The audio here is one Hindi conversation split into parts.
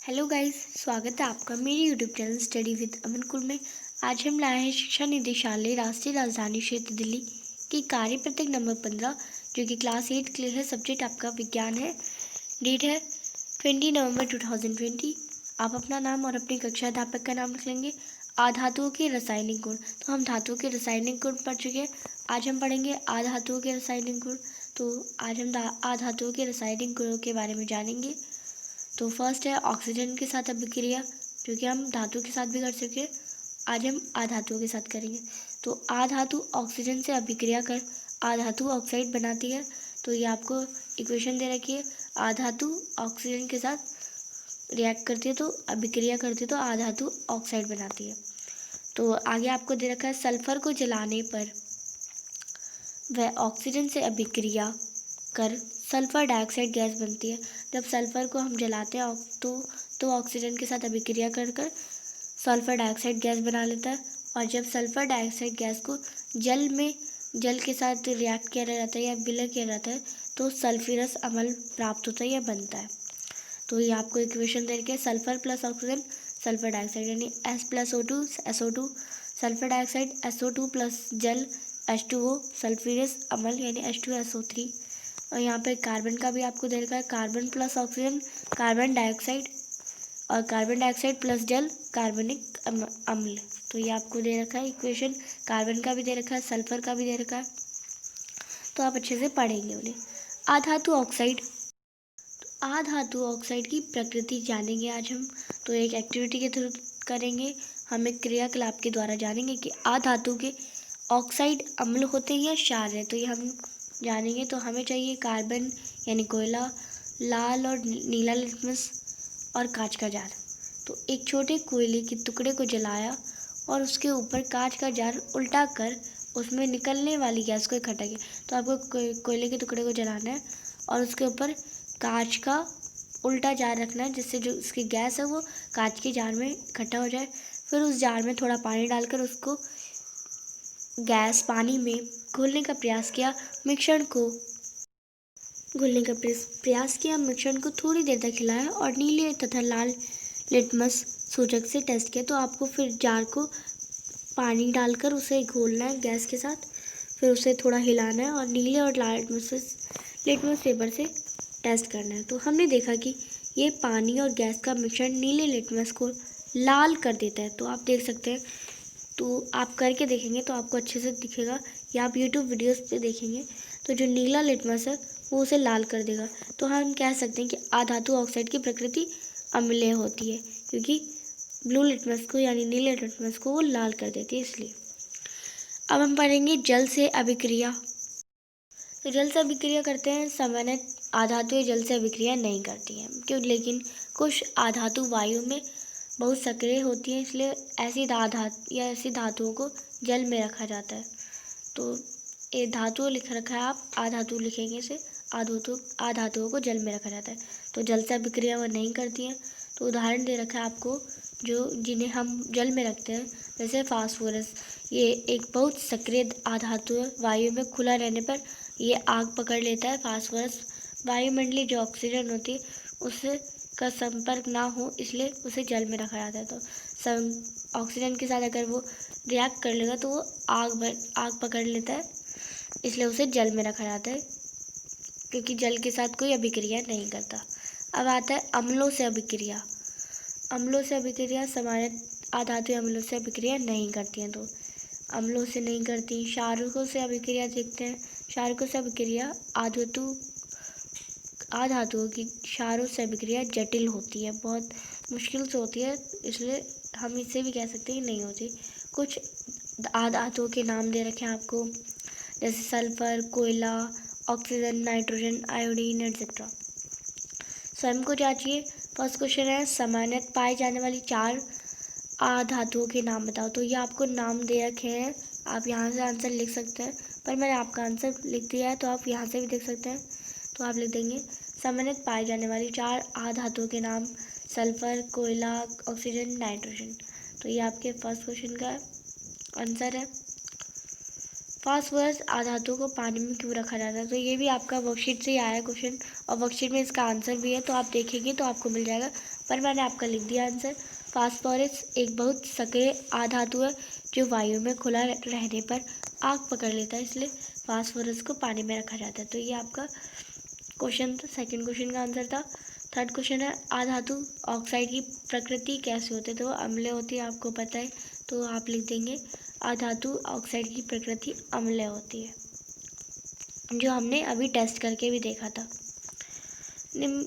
हेलो गाइस, स्वागत है आपका मेरे यूट्यूब चैनल स्टडी विद अमन कुल में। आज हम लाए हैं शिक्षा निदेशालय राष्ट्रीय राजधानी क्षेत्र दिल्ली की कार्य पत्रक नंबर 15, जो कि क्लास 8 के लिए है। सब्जेक्ट आपका विज्ञान है। डेट है 20 नवंबर 2020। आप अपना नाम और अपनी कक्षा अध्यापक का नाम लिख लेंगे। आधातुओं के रासायनिक गुण। तो हम धातुओं के रासायनिक गुण पढ़ चुके हैं। आज हम पढ़ेंगे आधातुओं के रासायनिक गुण। तो आज हम आधातुओं के रासायनिक गुणों के बारे में जानेंगे। तो फर्स्ट है ऑक्सीजन के साथ अभिक्रिया, जो कि हम धातु के साथ भी कर सकते हैं। आज हम आधातुओं के साथ करेंगे। तो आधातु ऑक्सीजन से अभिक्रिया कर आधातु ऑक्साइड बनाती है। तो ये आपको इक्वेशन दे रखी है। आधातु ऑक्सीजन के साथ रिएक्ट करती है, तो अभिक्रिया करती है, तो आधातु ऑक्साइड बनाती है। तो आगे आपको दे रखा है सल्फर को जलाने पर वह ऑक्सीजन से अभिक्रिया कर सल्फर डाइऑक्साइड गैस बनती है। जब सल्फर को हम जलाते हैं तो ऑक्सीजन के साथ अभिक्रिया कर कर सल्फर डाइऑक्साइड गैस बना लेता है। और जब सल्फर डाइऑक्साइड गैस को जल के साथ रिएक्ट किया जाता है या विलय किया जाता है, तो सल्फ्यूरस अम्ल प्राप्त होता है या बनता है। तो ये आपको इक्वेशन दे रखी है। Sulphur plus oxygen sulphur dioxide यानी S+O2 SO2, sulphur dioxide SO2 plus जल H2O सल्फ्यूरस अम्ल यानी H2SO3। और यहाँ पे कार्बन का भी आपको दे रखा है। Carbon plus oxygen carbon dioxide, और कार्बन डाइऑक्साइड प्लस जल कार्बनिक अम्ल। तो ये आपको दे रखा है इक्वेशन। कार्बन का भी दे रखा है, सल्फर का भी दे रखा है, तो आप अच्छे से पढ़ेंगे उन्हें। आधातु ऑक्साइड। आधातु ऑक्साइड की प्रकृति जानेंगे आज हम। तो एक एक्टिविटी के थ्रू करेंगे। हम एक क्रियाकलाप के द्वारा जानेंगे कि आधातु के ऑक्साइड अम्ल होते हैं या क्षार है। तो ये हम जानेंगे। तो हमें चाहिए कार्बन यानी कोयला, लाल और नीला लिटमस और कांच का जार। तो एक छोटे कोयले के टुकड़े को जलाया और उसके ऊपर कांच का जार उल्टा कर उसमें निकलने वाली गैस को इकट्ठा किया। तो आपको कोयले के टुकड़े को जलाना है और उसके ऊपर कांच का उल्टा जार रखना है, जिससे जो उसकी गैस है वो कांच के जार में इकट्ठा हो जाए। फिर उस जार में थोड़ा पानी डालकर उसको गैस पानी में घोलने का प्रयास किया। मिश्रण को घुलने का प्रयास किया। मिश्रण को थोड़ी देर तक हिलाया और नीले तथा लाल लिटमस सूचक से टेस्ट किया। तो आपको फिर जार को पानी डालकर उसे घोलना है गैस के साथ, फिर उसे थोड़ा हिलाना है और नीले और लाल लिटमस पेपर से टेस्ट करना है। तो हमने देखा कि ये पानी और गैस का मिश्रण नीले लिटमस को लाल कर देता है। तो आप देख सकते हैं। तो आप करके देखेंगे तो आपको अच्छे से दिखेगा, या आप यूट्यूब वीडियोस पे देखेंगे तो जो नीला लिटमस है वो उसे लाल कर देगा। तो हम कह सकते हैं कि आधातु ऑक्साइड की प्रकृति अम्लीय होती है, क्योंकि ब्लू लिटमस को यानी नीले लिटमस को वो लाल कर देती है, इसलिए। अब हम पढ़ेंगे जल से अभिक्रिया। तो जल से अभिक्रिया करते हैं। सामान्य आधातुएं जल से अभिक्रिया नहीं करती हैं, क्यों? लेकिन कुछ आधातु वायु में बहुत सक्रिय होती हैं, इसलिए ऐसी धातुओं को जल में रखा जाता है। तो ये धातु लिख रखा है, आप आधातु लिखेंगे इसे। आधातुओं को जल में रखा जाता है, तो जल से अभिक्रिया वह नहीं करती हैं। तो उदाहरण दे रखा है आपको, जिन्हें हम जल में रखते हैं, जैसे फास्फोरस। ये एक बहुत सक्रिय आधातु है। वायु में खुला रहने पर ये आग पकड़ लेता है। फास्फोरस वायुमंडलीय जो ऑक्सीजन होती है उससे का संपर्क ना हो, इसलिए उसे जल में रखा जाता है। तो ऑक्सीजन के साथ अगर वो रिएक्ट कर लेगा तो वो आग पकड़ लेता है, इसलिए उसे जल में रखा जाता है, क्योंकि जल के साथ कोई अभिक्रिया नहीं करता। अब आता है अम्लों से अभिक्रिया। अम्लों से अभिक्रिया सामान्य आधातु अम्लों से अभिक्रिया नहीं करती हैं। तो अम्लों से नहीं करती। क्षारकों से अभिक्रिया देखते हैं। क्षारकों से अभिक्रिया आधातुओं की क्षारों से अभिक्रिया जटिल होती है, बहुत मुश्किल से होती है, इसलिए हम इसे भी कह सकते हैं नहीं होती। कुछ आधातुओं के नाम दे रखे हैं आपको, जैसे सल्फर, कोयला, ऑक्सीजन, नाइट्रोजन, आयोडीन एटसेट्रा। स्वयं को जांचिए। फर्स्ट क्वेश्चन है सामान्यतः पाई जाने वाली 4 आधातुओं के नाम बताओ। तो ये आपको नाम दे रखे हैं, आप यहाँ से आंसर लिख सकते हैं, पर मैंने आपका आंसर लिख दिया है, तो आप यहाँ से भी देख सकते हैं। तो आप लिख देंगे सामान्यतः पाई जाने वाली 4 आधातुओं के नाम सल्फर, कोयला, ऑक्सीजन, नाइट्रोजन। तो ये आपके फर्स्ट क्वेश्चन का आंसर है। फास्फोरस आधातुओं को पानी में क्यों रखा जाता है? तो ये भी आपका वर्कशीट से ही आया क्वेश्चन, और वर्कशीट में इसका आंसर भी है, तो आप देखेंगे तो आपको मिल जाएगा पर मैंने आपका लिख दिया आंसर। फास्फोरस एक बहुत सक्रिय आधातु है जो वायु में खुला रहने पर आग पकड़ लेता है, इसलिए फास्फोरस को पानी में रखा जाता है। तो ये आपका क्वेश्चन था, सेकंड क्वेश्चन का आंसर था। थर्ड क्वेश्चन है आधातु ऑक्साइड की प्रकृति कैसे होती है, तो अम्लीय होती है, आपको पता है, तो आप लिख देंगे आधातु ऑक्साइड की प्रकृति अम्लीय होती है, जो हमने अभी टेस्ट करके भी देखा था। निम्न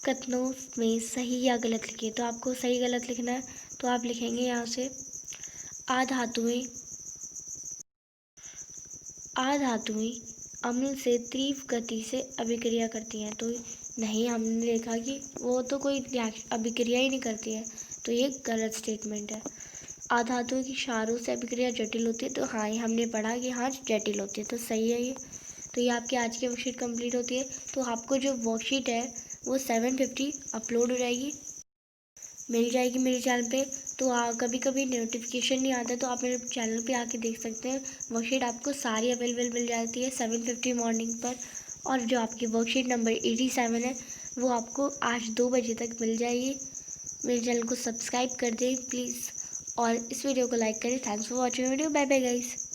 कथनों में सही या गलत लिखिए, तो आपको सही गलत लिखना है, तो आप लिखेंगे यहाँ से आधातुएं अम्ल से तीव्र गति से अभिक्रिया करती हैं। तो नहीं, हमने देखा कि वो तो कोई अभिक्रिया ही नहीं करती है, तो ये गलत स्टेटमेंट है। आधातुओं की क्षारों से अभिक्रिया जटिल होती है, तो हाँ ये हमने पढ़ा कि हाँ जटिल होती है, तो सही है ये। तो ये आपकी आज की वर्कशीट कंप्लीट होती है। तो आपको जो वर्कशीट है वो 750 अपलोड हो जाएगी, मिल जाएगी मेरे चैनल पे। तो कभी कभी नोटिफिकेशन नहीं आता, तो आप मेरे चैनल पे आके देख सकते हैं। वर्कशीट आपको सारी अवेलेबल मिल जाती है 750 मॉर्निंग पर। और जो आपकी वर्कशीट नंबर 87 है वो आपको आज 2 बजे तक मिल जाएगी। मेरे चैनल को सब्सक्राइब कर दें प्लीज़, और इस वीडियो को लाइक करें। Thanks for watching video. Bye bye guys.